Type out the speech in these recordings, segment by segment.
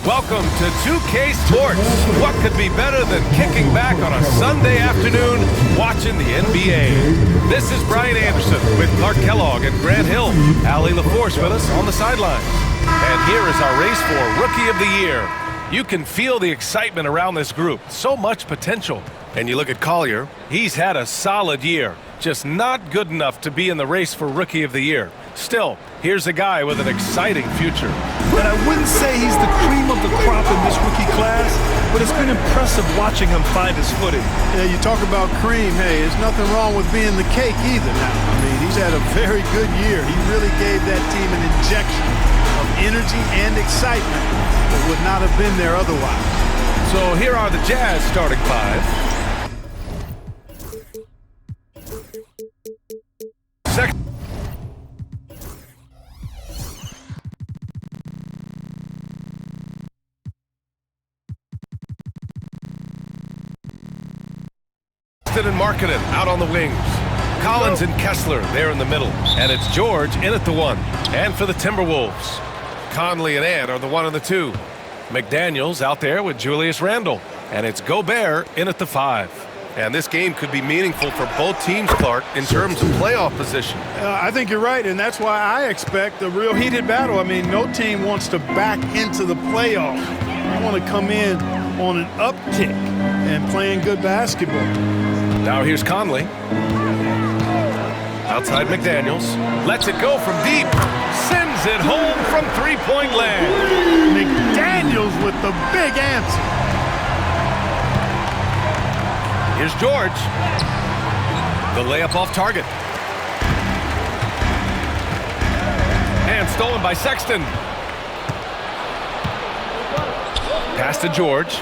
Welcome to 2K Sports. What could be better than kicking back on a Sunday afternoon watching the NBA? This is Brian Anderson with Clark Kellogg and Grant Hill. Allie LaForce with us on the sidelines. And here is our race for Rookie of the Year. You can feel the excitement around this group. So much potential. And you look at Collier, he's had a solid year. Just not good enough to be in the race for Rookie of the Year. Still, here's a guy with an exciting future. And I wouldn't say he's the cream of the crop in this rookie class, but it's been impressive watching him find his footing. Yeah, you talk about cream. Hey, there's nothing wrong with being the cake either now. I mean, he's had a very good year. He really gave that team an injection of energy and excitement that would not have been there otherwise. So here are the Jazz starting five. Sexton and Markkanen out on the wings. Collins and Kessler there in the middle. And it's George in at the 1. And for the Timberwolves, Conley and Ant are the 1 and the 2. McDaniels out there with Julius Randle. And it's Gobert in at the 5. And this game could be meaningful for both teams, Clark, in terms of playoff position. I think you're right, and that's why I expect a real heated battle. I mean, no team wants to back into the playoffs. You want to come in on an uptick and playing good basketball. Now here's Conley. Outside McDaniels. Lets it go from deep. Sends it home from three-point land. McDaniels with the big answer. Here's George. The layup off target. And stolen by Sexton. Pass to George.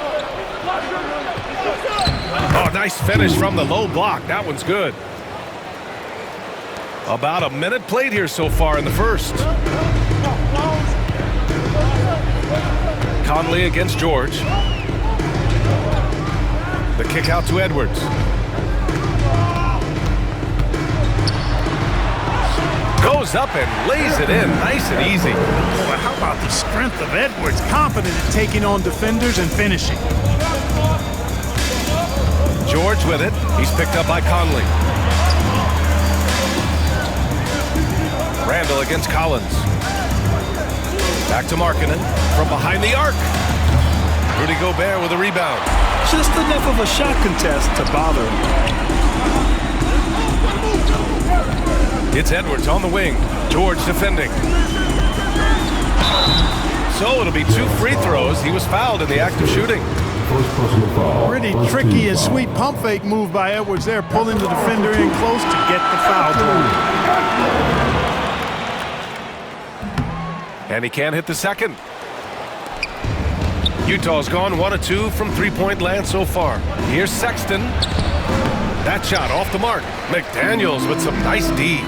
Oh, nice finish from the low block. That one's good. About a minute played here so far in the first. Conley against George. The kick out to Edwards. Goes up and lays it in. Nice and easy. Boy, how about the strength of Edwards? Confident in taking on defenders and finishing. George with it. He's picked up by Conley. Randle against Collins. Back to Markkanen from behind the arc. Rudy Gobert with a rebound. Just enough of a shot contest to bother him. It's Edwards on the wing. George defending. So it'll be 2 free throws. He was fouled in the act of shooting. Pretty tricky and sweet pump fake move by Edwards there, pulling the defender in close to get the foul. And he can't hit the second. Utah's gone 1 of 2 from three-point land so far. Here's Sexton. That shot off the mark. McDaniels with some nice D.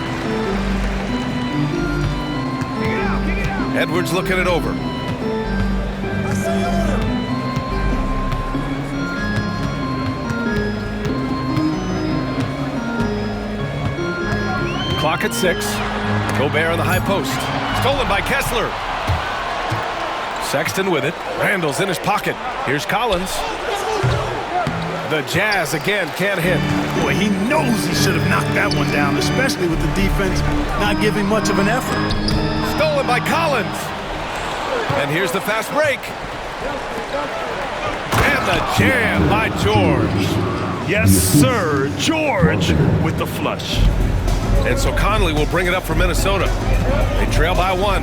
Edwards looking it over. Clock at 6. Gobert on the high post. Stolen by Kessler. Sexton with it. Randle's in his pocket. Here's Collins. The Jazz again can't hit. Boy, he knows he should have knocked that one down, especially with the defense not giving much of an effort. Stolen by Collins. And here's the fast break. And the jam by George. Yes, sir. George with the flush. And so Conley will bring it up for Minnesota. They trail by 1.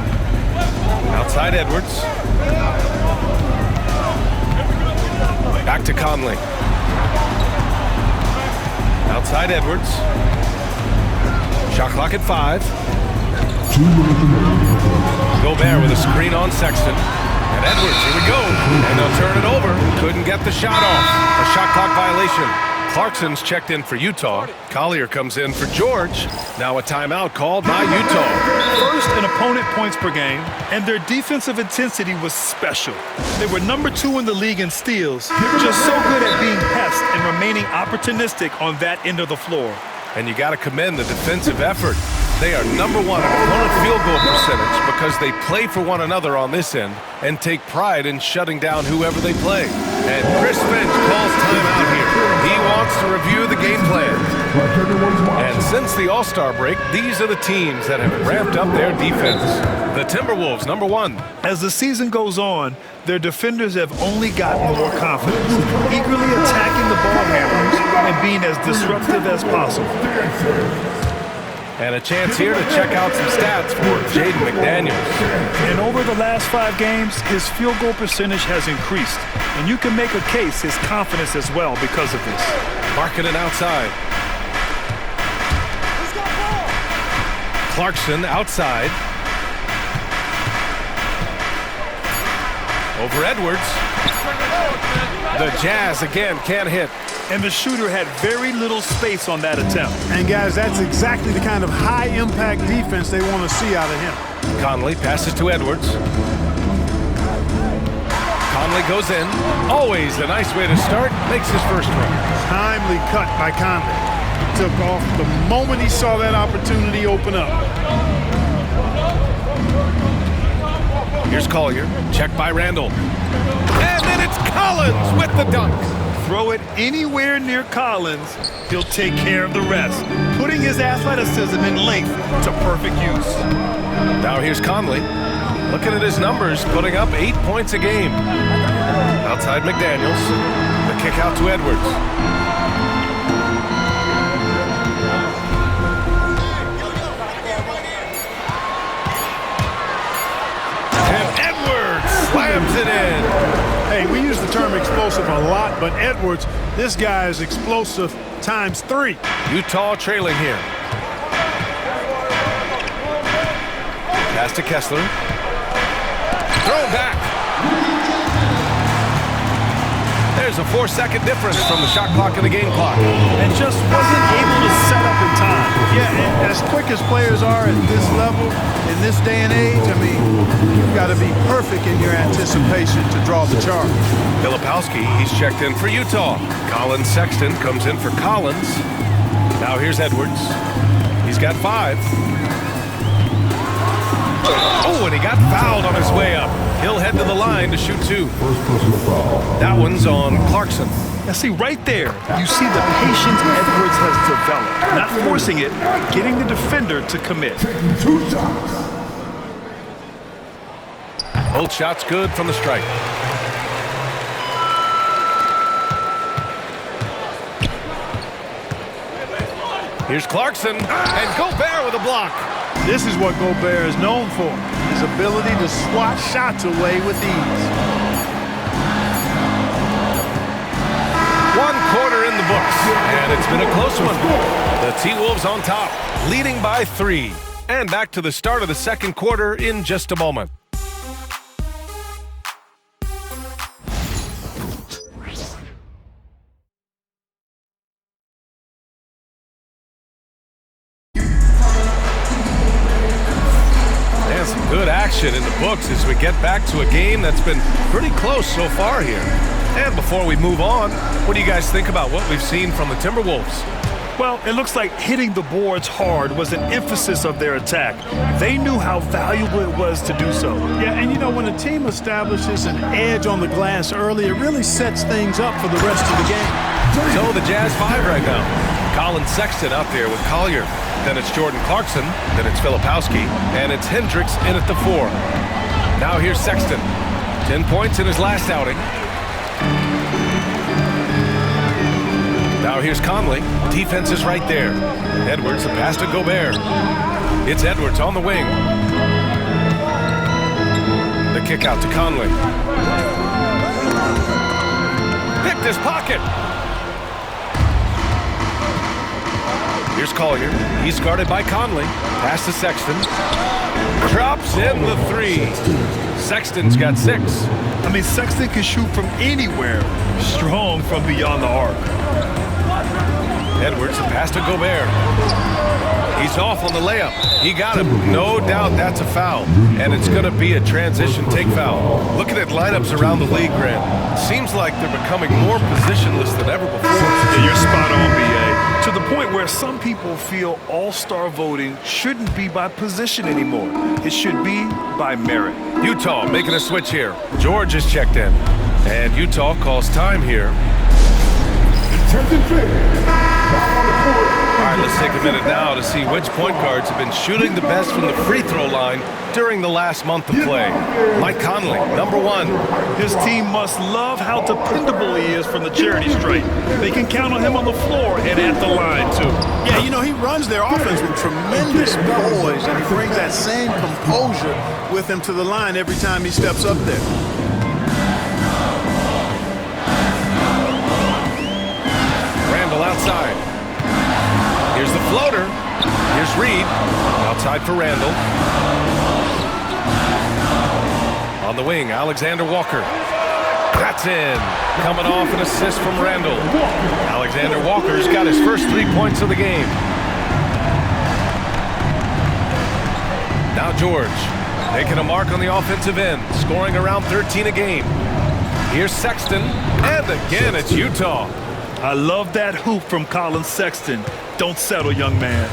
Outside Edwards. Back to Conley. Outside Edwards. Shot clock at 5. Gobert with a screen on Sexton. And Edwards, here we go. And they'll turn it over. Couldn't get the shot off. A shot clock violation. Clarkson's checked in for Utah. Collier comes in for George. Now a timeout called by Utah. First in opponent points per game, and their defensive intensity was special. They were number 2 in the league in steals, just so good at being pests and remaining opportunistic on that end of the floor. And you got to commend the defensive effort. They are number one in opponent field goal percentage because they play for one another on this end and take pride in shutting down whoever they play. And Chris Finch calls timeout here. He wants to review the game plan. And since the All-Star break, these are the teams that have ramped up their defense. The Timberwolves, number one. As the season goes on, their defenders have only gotten more confidence, eagerly attacking the ball handlers and being as disruptive as possible. And a chance here to check out some stats for Jaden McDaniels. And over the last 5 games, his field goal percentage has increased. And you can make a case his confidence as well because of this. Marking it outside. Clarkson outside. Over Edwards. The Jazz again can't hit. And the shooter had very little space on that attempt. And guys, that's exactly the kind of high-impact defense they want to see out of him. Conley passes to Edwards. Conley goes in. Always a nice way to start. Makes his first run. Timely cut by Conley. He took off the moment he saw that opportunity open up. Here's Collier. Check by Randall. And then it's Collins with the dunk. Throw it anywhere near Collins, he'll take care of the rest, putting his athleticism and length to perfect use. Now here's Conley. Looking at his numbers, putting up 8 points a game. Outside McDaniels. The kick out to Edwards. And Edwards slams it in. Hey, we use the term explosive a lot, but Edwards, this guy is explosive times 3. Utah trailing here. Pass to Kessler. Throw back. There's a 4-second difference from the shot clock and the game clock. And just wasn't able to set up in time. Yeah, and as quick as players are at this level, in this day and age, I mean, you've got to be perfect in your anticipation to draw the charge. Filipowski, he's checked in for Utah. Colin Sexton comes in for Collins. Now here's Edwards. He's got 5. Oh, and he got fouled on his way up. He'll head to the line to shoot 2. That one's on Clarkson. Now see, right there, you see the patience Edwards has developed. Not forcing it, getting the defender to commit. Both shots good from the stripe. Here's Clarkson, and Gobert with a block. This is what Gobert is known for, his ability to swat shots away with ease. 1 quarter in the books, and it's been a close one. The T-Wolves on top, leading by 3. And back to the start of the second quarter in just a moment. Some good action in the books as we get back to a game that's been pretty close so far here. And before we move on, what do you guys think about what we've seen from the Timberwolves? Well, it looks like hitting the boards hard was an emphasis of their attack. They knew how valuable it was to do so. Yeah, and you know, when a team establishes an edge on the glass early, it really sets things up for the rest of the game. So the Jazz 5 right now. Colin Sexton out there with Collier. Then it's Jordan Clarkson. Then it's Filipowski. And it's Hendricks in at the 4. Now here's Sexton. 10 points in his last outing. Now here's Conley. Defense is right there. Edwards, the pass to Gobert. It's Edwards on the wing. The kick out to Conley. Picked his pocket. Here's Collier. He's guarded by Conley. Pass to Sexton. Drops in the 3. Sexton's got 6. I mean, Sexton can shoot from anywhere. Strong from beyond the arc. Edwards, the pass to Gobert. He's off on the layup. He got him. No doubt that's a foul. And it's going to be a transition take foul. Looking at lineups around the league, Grant, seems like they're becoming more positionless than ever before. Yeah, you're spot on, B.A. To the point point where some people feel all-star voting shouldn't be by position anymore. It should be by merit. Utah making a switch here. George is checked in. And Utah calls time here. All right, let's take a minute now to see which point guards have been shooting the best from the free throw line during the last month of play. Mike Conley, number 1. His team must love how dependable he is from the charity stripe. They can count on him on the floor and at the line, too. Yeah, you know, he runs their offense with tremendous poise, and he brings that same composure with him to the line every time he steps up there. Randall outside. Here's the floater. Here's Reed. Outside for Randall. On the wing, Alexander Walker. That's in. Coming off an assist from Randall. Alexander Walker's got his first 3 points of the game. Now George, making a mark on the offensive end, scoring around 13 a game. Here's Sexton, and again it's Utah. I love that hoop from Colin Sexton. Don't settle, young man.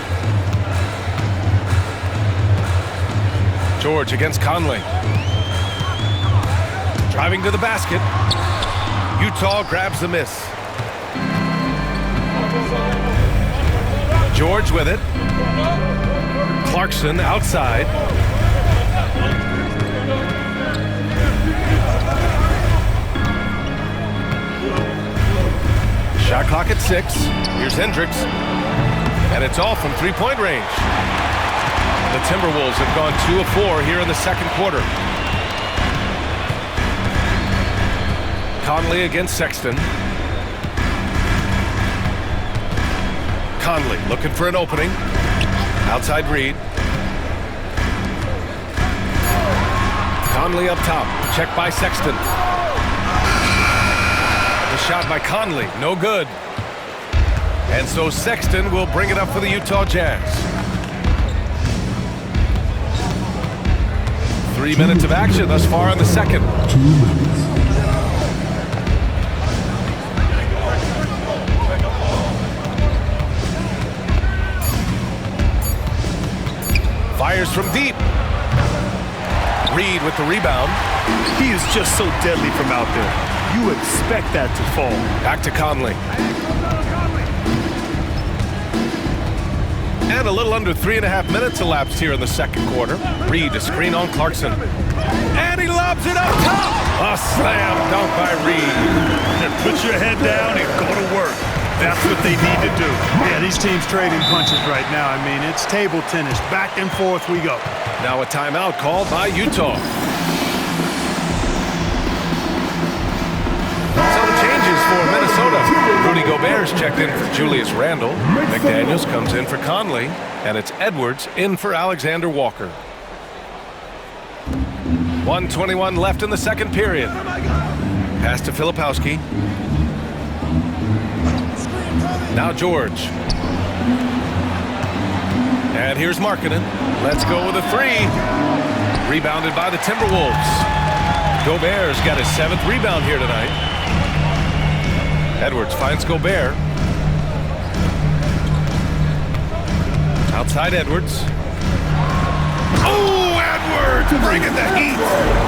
George against Conley. Driving to the basket. Utah grabs the miss. George with it. Clarkson outside. Shot clock at 6. Here's Hendricks. And it's off from three-point range. The Timberwolves have gone 2 of 4 here in the second quarter. Conley against Sexton. Conley looking for an opening. Outside Reed. Conley up top. Checked by Sexton. The shot by Conley, no good. And so Sexton will bring it up for the Utah Jazz. 3 minutes of action thus far in the second. 2 minutes. Fires from deep. Reed with the rebound. He is just so deadly from out there. You expect that to fall. Back to Conley. And a little under 3.5 minutes elapsed here in the second quarter. Reed, a screen on Clarkson. And he lobs it up top. A slam dunk by Reed. And put your head down and go to work. That's what they need to do. Yeah, these teams trading punches right now. I mean, it's table tennis. Back and forth we go. Now a timeout called by Utah. Some changes for Minnesota. Rudy Gobert's checked in for Julius Randle. McDaniels comes in for Conley. And it's Edwards in for Alexander Walker. 1:21 left in the second period. Pass to Filipowski. Now George. And here's Markkanen. Let's go with a 3. Rebounded by the Timberwolves. Gobert's got his 7th rebound here tonight. Edwards finds Gobert. Outside Edwards. Oh, Edwards bringing the heat.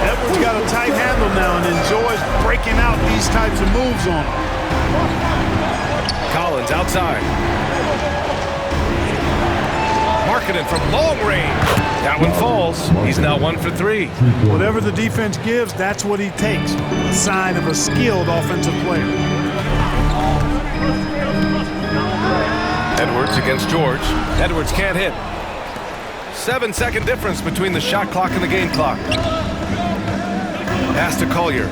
Edwards got a tight handle now and enjoys breaking out these types of moves on him. Collins outside. Markkanen from long range. That one falls. He's now 1 for 3. Whatever the defense gives, that's what he takes. A sign of a skilled offensive player. Edwards against George. Edwards can't hit. 7-second difference between the shot clock and the game clock. Pass to Collier.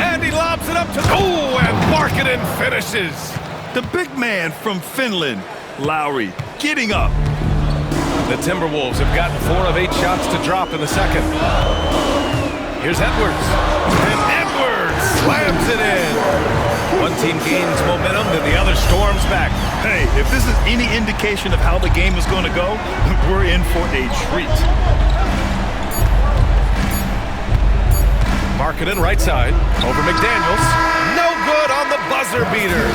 And he lobs it up to... Oh, and Markkanen finishes. The big man from Finland, Lowry, getting up. The Timberwolves have gotten 4 of 8 shots to drop in the second. Here's Edwards. And Edwards slams it in. One team gains momentum, then the other storms back. Hey, if this is any indication of how the game is going to go, we're in for a treat. Markkanen right side, over McDaniels. No good on the buzzer beater.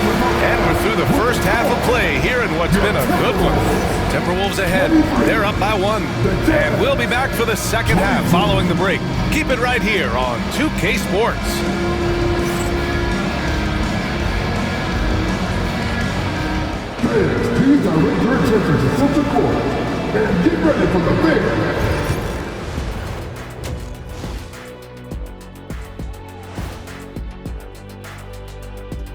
And we're through through the first half of play here in what's been a good one. Timberwolves ahead. They're up by 1. And we'll be back for the second half following the break. Keep it right here on 2K Sports. Please direct your attention to center court and get ready for the big.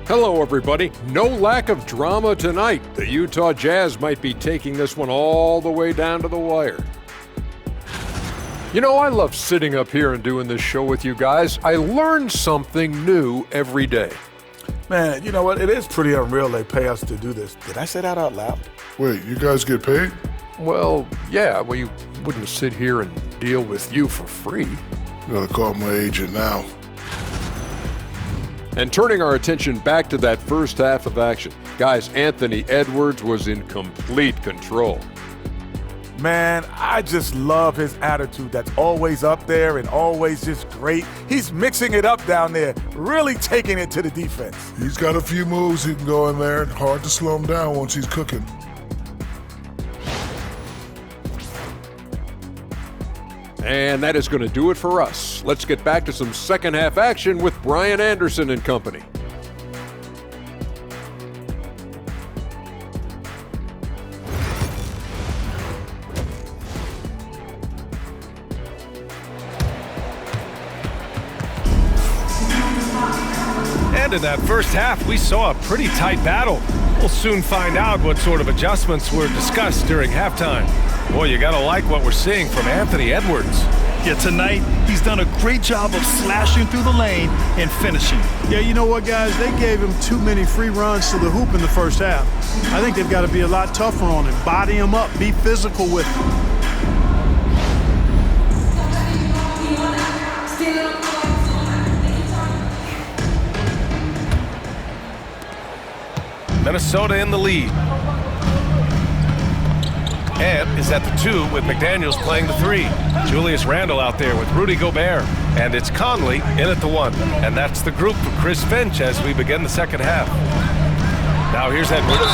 Hello, everybody. No lack of drama tonight. The Utah Jazz might be taking this one all the way down to the wire. You know, I love sitting up here and doing this show with you guys. I learn something new every day. Man, you know what? It is pretty unreal they pay us to do this. Did I say that out loud? Wait, you guys get paid? Well, yeah, we wouldn't sit here and deal with you for free. Gotta call my agent now. And turning our attention back to that first half of action, guys, Anthony Edwards was in complete control. Man, I just love his attitude that's always up there and always just great. He's mixing it up down there, really taking it to the defense. He's got a few moves he can go in there. Hard to slow him down once he's cooking. And that is going to do it for us. Let's get back to some second half action with Brian Anderson and company. And in that first half, we saw a pretty tight battle. We'll soon find out what sort of adjustments were discussed during halftime. Boy, you gotta like what we're seeing from Anthony Edwards. Yeah, tonight, he's done a great job of slashing through the lane and finishing. Yeah, you know what, guys? They gave him too many free runs to the hoop in the first half. I think they've got to be a lot tougher on him. Body him up. Be physical with him. Minnesota in the lead. Ed is at the 2 with McDaniels playing the 3. Julius Randle out there with Rudy Gobert. And it's Conley in at the 1. And that's the group for Chris Finch as we begin the second half. Now here's Edwards.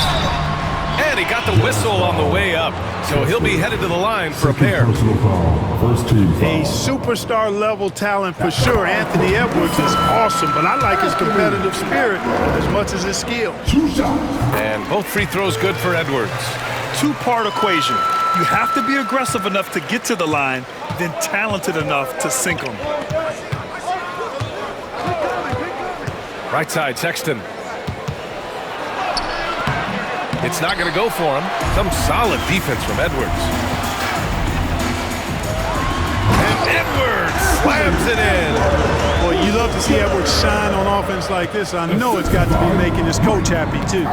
And he got the whistle on the way up. So he'll be headed to the line for a pair. First team foul. A superstar level talent for sure. Anthony Edwards is awesome, but I like his competitive spirit as much as his skill. 2 shots. And both free throws good for Edwards. Two-part equation. You have to be aggressive enough to get to the line, then talented enough to sink them. Right side, Sexton. It's not going to go for him. Some solid defense from Edwards. And Edwards slams it in. Boy, you love to see Edwards shine on offense like this. I know it's got to be making his coach happy, too.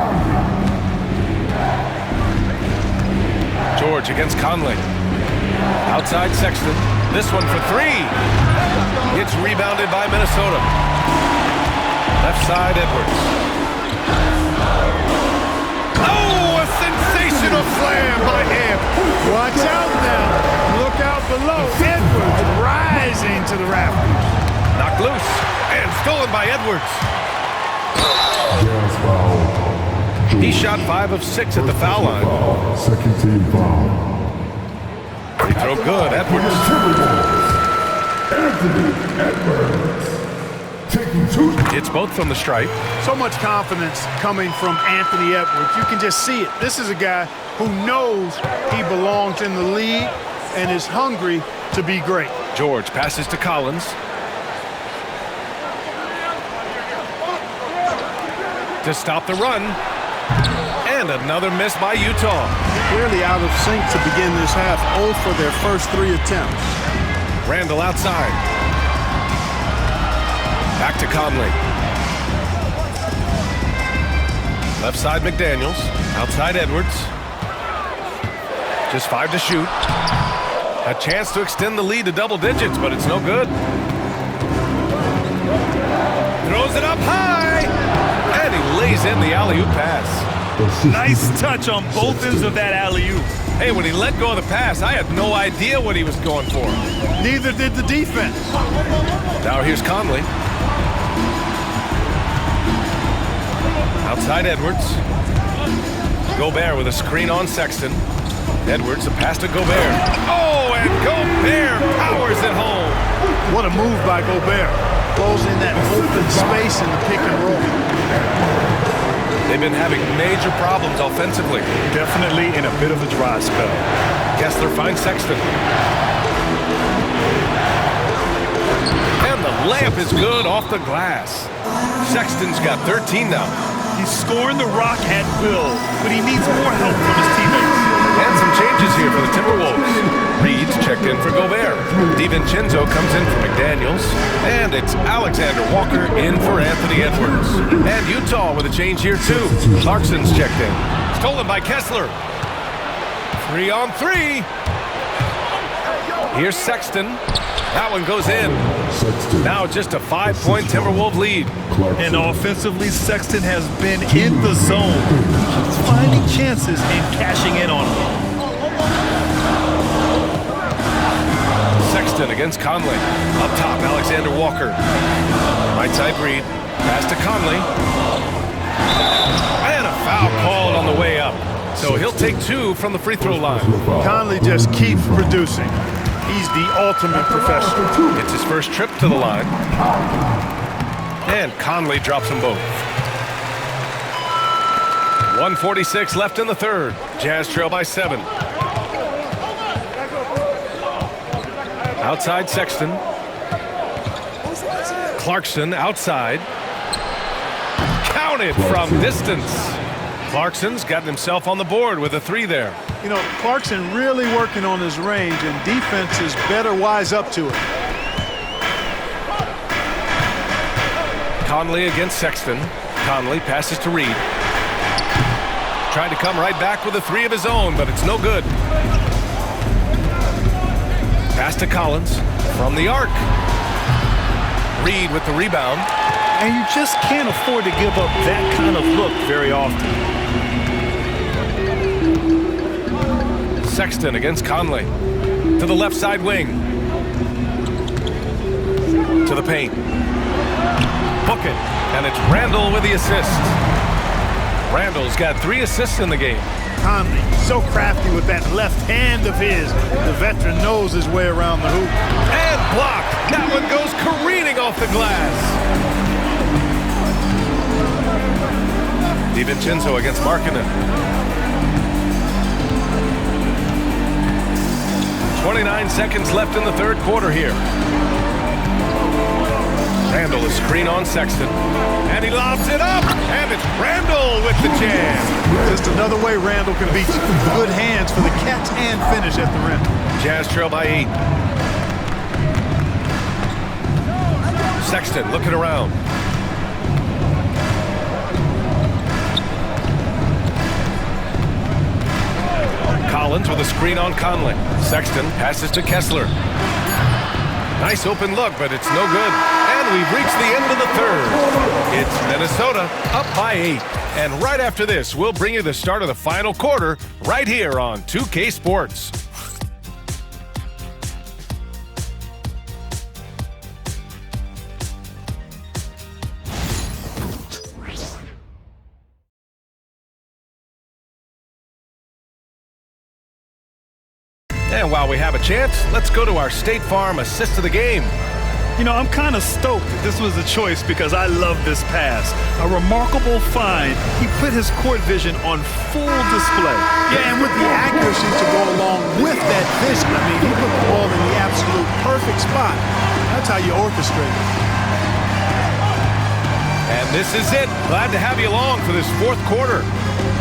George against Conley. Outside Sexton. This one for 3. It's rebounded by Minnesota. Left side, Edwards. Oh, a sensational slam by him. Watch out now. Look out below. Edwards rising to the rafters. Knocked loose and stolen by Edwards. Jazz foul. He shot 5 of 6 at the foul line. Second team foul. Free throw good, Edwards. Anthony Edwards. Taking 2. It's both from the stripe. So much confidence coming from Anthony Edwards. You can just see it. This is a guy who knows he belongs in the league and is hungry to be great. George passes to Collins. To stop the run. And another miss by Utah. Clearly out of sync to begin this half. 0 for their first 3 attempts. Randle outside. Back to Conley. Left side McDaniels. Outside Edwards. Just 5 to shoot. A chance to extend the lead to double digits, but it's no good. Throws it up high. And he lays in the alley-oop pass. Nice touch on both ends of that alley-oop. Hey, when he let go of the pass, I had no idea what he was going for. Neither did the defense. Now here's Conley. Outside Edwards. Gobert with a screen on Sexton. Edwards, a pass to Gobert. Oh, and Gobert powers it home. What a move by Gobert. Closing that open space in the pick and roll. They've been having major problems offensively. Definitely in a bit of a dry spell. Kessler finds Sexton. And the layup is good off the glass. Sexton's got 13 now. He's scoring the rock at will, but he needs more help from his teammates. And some changes here for the Timberwolves. Reed's checked in for Gobert. DiVincenzo comes in for McDaniels. And it's Alexander Walker in for Anthony Edwards. And Utah with a change here too. Clarkson's checked in. Stolen by Kessler. 3 on 3. Here's Sexton. That one goes in. Now just a 5-point Timberwolves lead. And offensively, Sexton has been in the zone. He's finding chances and cashing in on them. Sexton against Conley. Up top, Alexander Walker. Right side Reed. Pass to Conley. And a foul called on the way up. So he'll take 2 from the free throw line. Conley just keeps producing. He's the ultimate professional. It's his first trip to the line. And Conley drops them both. 1:46 left in the third. Jazz trail by 7. Outside Sexton. Clarkson outside. Counted from distance. Clarkson's gotten himself on the board with a 3 there. You know, Clarkson really working on his range, and defenses better wise up to it. Conley against Sexton. Conley passes to Reed. Trying to come right back with a 3 of his own, but it's no good. Pass to Collins from the arc. Reed with the rebound. And you just can't afford to give up that kind of look very often. Sexton against Conley. To the left side wing. To the paint. Book it. And it's Randall with the assist. Randall's got 3 assists in the game. Conley, so crafty with that left hand of his. The veteran knows his way around the hoop. And blocked. That one goes careening off the glass. DiVincenzo against Markkanen. 29 seconds left in the third quarter here. Randall is screen on Sexton. And he lobs it up. And it's Randall with the jam. Just another way Randall can beat you. Good hands for the catch and finish at the rim. Jazz trail by 8. Sexton looking around. Collins with a screen on Conley. Sexton passes to Kessler. Nice open look, but it's no good. And we've reached the end of the third. It's Minnesota up by 8. And right after this, we'll bring you the start of the final quarter right here on 2K Sports. And while we have a chance, let's go to our State Farm assist of the game. You know, I'm kind of stoked that this was a choice because I love this pass. A remarkable find. He put his court vision on full display. Yeah, and with the accuracy to go along with that vision. I mean, he put the ball in the absolute perfect spot. That's how you orchestrate it. And this is it. Glad to have you along for this fourth quarter.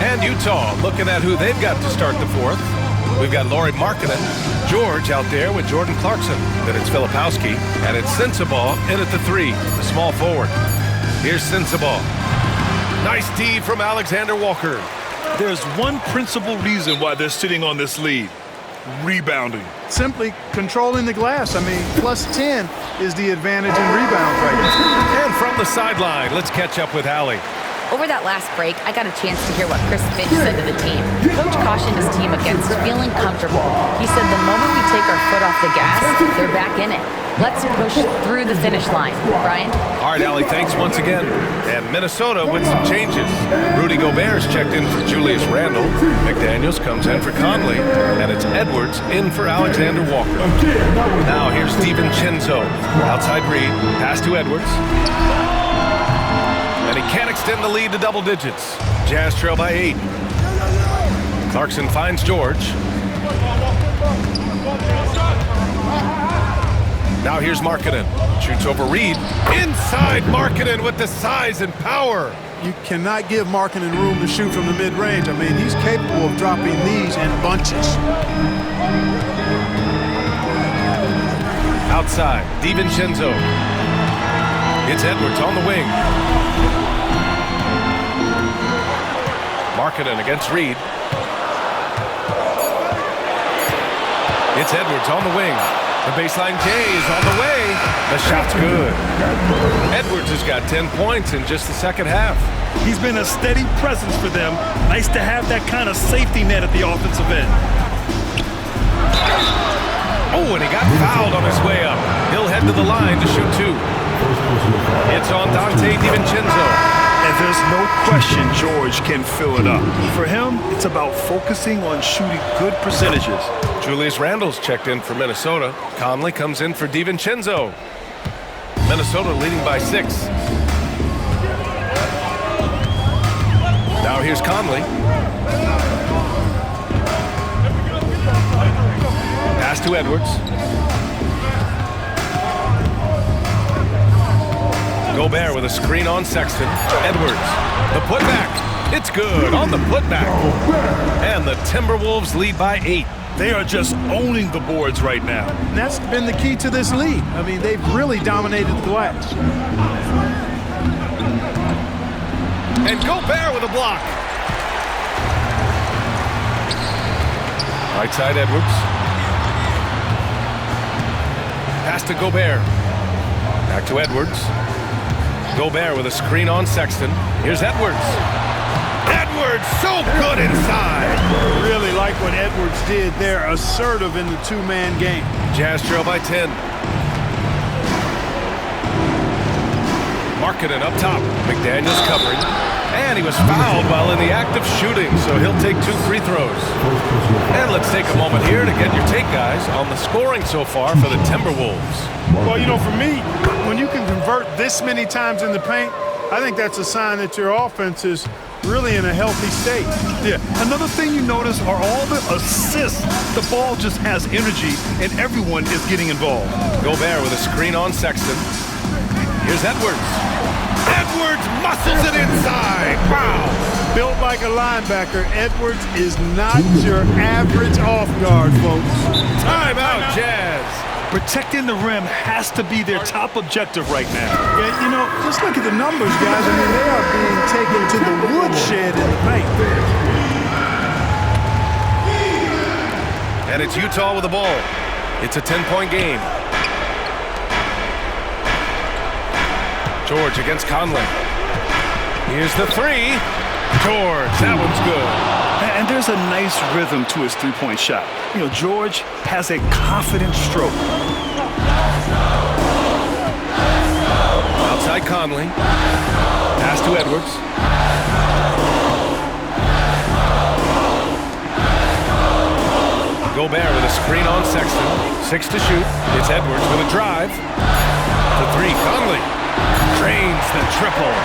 And Utah looking at who they've got to start the fourth. We've got Lauri Markkanen, George out there with Jordan Clarkson. Then it's Filipowski, and it's Sensabaugh in at the 3, the small forward. Here's Sensabaugh. Nice D from Alexander Walker. There's one principal reason why they're sitting on this lead. Rebounding. Simply controlling the glass. I mean, plus 10 is the advantage in rebounds right now. And from the sideline, let's catch up with Allie. Over that last break, I got a chance to hear what Chris Finch said to the team. Coach cautioned his team against feeling comfortable. He said the moment we take our foot off the gas, they're back in it. Let's push through the finish line. Brian? All right, Allie, thanks once again. And Minnesota with some changes. Gobert's checked in for Julius Randle. McDaniels comes in for Conley. And it's Edwards in for Alexander Walker. Now here's DiVincenzo. Outside Reed. Pass to Edwards. And he can't extend the lead to double digits. Jazz trail by 8. Clarkson finds George. Now here's Markkanen. Shoots over Reed. Inside Markkanen with the size and power. You cannot give Markkanen room to shoot from the mid-range. I mean, he's capable of dropping these in bunches. Outside, DiVincenzo. It's Edwards on the wing. Markkanen against Reed. It's Edwards on the wing. The baseline J is on the way. The shot's good. Edwards has got 10 points in just the second half. He's been a steady presence for them. Nice to have that kind of safety net at the offensive end. Oh, and he got fouled on his way up. He'll head to the line to shoot 2. It's on Dante DiVincenzo. And there's no question George can fill it up. For him, it's about focusing on shooting good percentages. Julius Randle's checked in for Minnesota. Conley comes in for DiVincenzo. Minnesota leading by 6. Now here's Conley. Pass to Edwards. Gobert with a screen on Sexton. Edwards, the putback. It's good on the putback. And the Timberwolves lead by 8. They are just owning the boards right now. And that's been the key to this lead. I mean, they've really dominated the glass. And Gobert with a block. Right side Edwards. Pass to Gobert. Back to Edwards. Gobert with a screen on Sexton. Here's Edwards. Edwards, so good inside. Really like what Edwards did there, assertive in the two-man game. Jazz trail by 10. Markkanen up top. McDaniels covering. And he was fouled while in the act of shooting, so he'll take 2 free throws. And let's take a moment here to get your take, guys, on the scoring so far for the Timberwolves. Well, you know, for me, when you can convert this many times in the paint, I think that's a sign that your offense is really in a healthy state. Yeah, another thing you notice are all the assists. The ball just has energy, and everyone is getting involved. Gobert with a screen on Sexton. Here's Edwards. Edwards muscles it inside. Wow. Built like a linebacker, Edwards is not your average off guard, folks. Timeout, Jazz. Protecting the rim has to be their top objective right now. Yeah, you know, just look at the numbers, guys. I mean, they are being taken to the woodshed in the paint. And it's Utah with the ball. It's a 10-point game. George against Conley. Here's the 3. George, that one's good. And there's a nice rhythm to his three-point shot. You know, George has a confident stroke. Outside Conley. Pass to Edwards. Gobert with a screen on Sexton. 6 to shoot. It's Edwards with a drive. The 3, Conley. Drains the triple.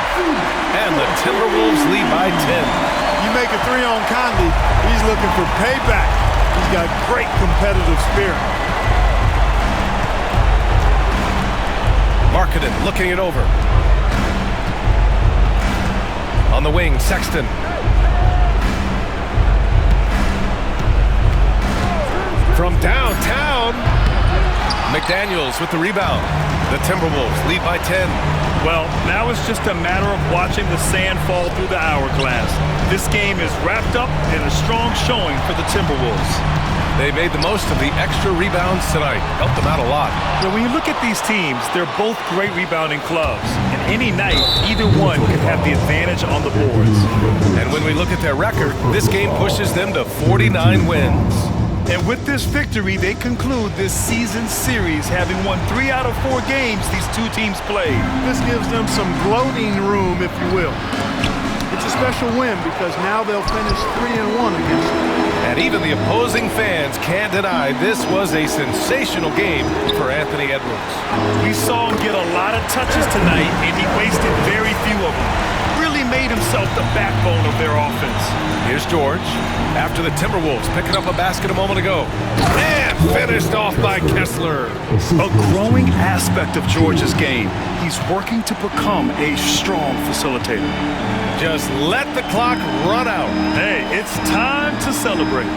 And the Timberwolves lead by 10. You make a 3 on Conley, he's looking for payback. He's got great competitive spirit. Markkanen looking it over. On the wing, Sexton. From downtown, McDaniels with the rebound. The Timberwolves lead by 10. Well, now it's just a matter of watching the sand fall through the hourglass. This game is wrapped up in a strong showing for the Timberwolves. They made the most of the extra rebounds tonight. Helped them out a lot. Well, when you look at these teams, they're both great rebounding clubs. And any night, either one can have the advantage on the boards. And when we look at their record, this game pushes them to 49 wins. And with this victory, they conclude this season series, having won 3 out of 4 games these two teams played. This gives them some gloating room, if you will. It's special win because now they'll finish 3-1 against them. And even the opposing fans can't deny this was a sensational game for Anthony Edwards. We saw him get a lot of touches tonight, and he wasted very few of them. Really made himself the backbone of their offense. Here's George after the Timberwolves picking up a basket a moment ago. And finished off by Kessler. A growing aspect of George's game. He's working to become a strong facilitator. Just let the clock run out. Hey, it's time to celebrate.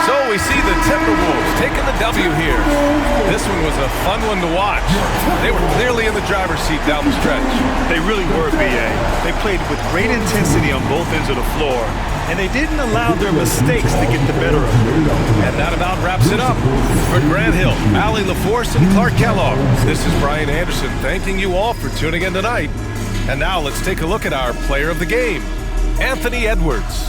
So we see the Timberwolves taking the W here. This one was a fun one to watch. They were clearly in the driver's seat down the stretch. They really were, B.A. They played with great intensity on both ends of the floor, and they didn't allow their mistakes to get the better of them. And that about wraps it up. For Grant Hill, Allie LaForce, and Clark Kellogg, this is Brian Anderson thanking you all for tuning in tonight. And now let's take a look at our player of the game, Anthony Edwards.